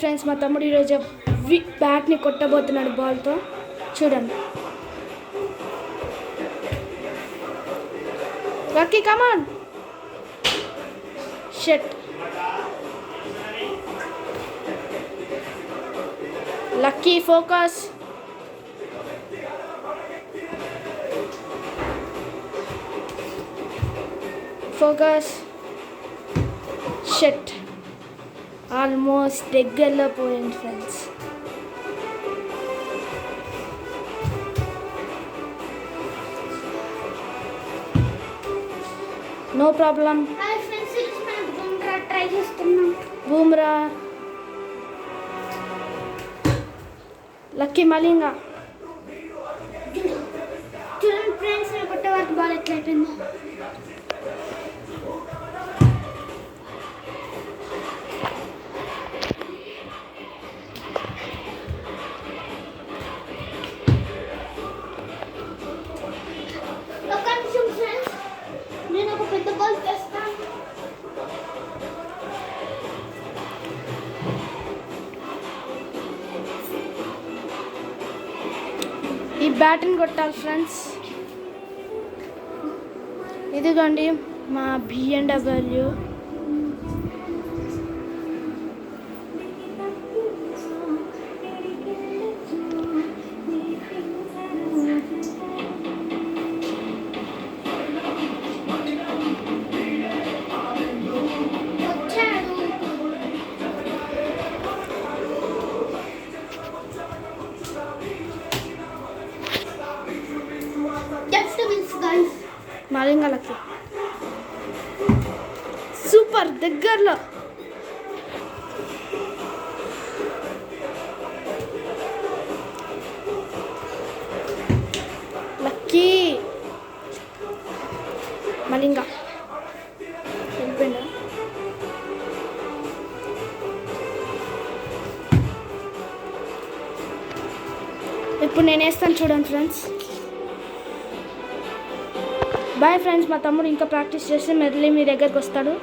Friends, మా తమ్ముడు ఈరోజు బ్యాట్ని కొట్టబోతున్నాడు బాల్తో. చూడండి. Lucky come on. Shot. Lucky focus. Focus. Shot. Almost దగ్గరలో పోయింది ఫ్రెండ్స్. No problem. ట్రై చేస్తున్నాం. బూమ్రా. లక్కీ మలింగా. చూడండి ఫ్రెండ్స్, నేను కొట్టే వరకు బాల్ ఎట్లా అయిపోయిందో. ఒక్క నిమిషం ఫ్రెండ్స్, నేను ఒక పెద్ద బాల్ తెస్తాను. ఈ బ్యాట్ని కొట్టాలి ఫ్రెండ్స్. ఇదిగోండి మా BMW. వచ్చాడు. Just miss guys. Malinga lucky. Super దగ్గరలో. లక్కీ. మలింగా వెళ్ళిపోయిందా? ఇప్పుడు నేను వేస్తాను చూడండి ఫ్రెండ్స్. బాయ్ ఫ్రెండ్స్, మా తమ్ముడు ఇంకా ప్రాక్టీస్ చేస్తే మళ్ళీ మీ దగ్గరికి వస్తాడు.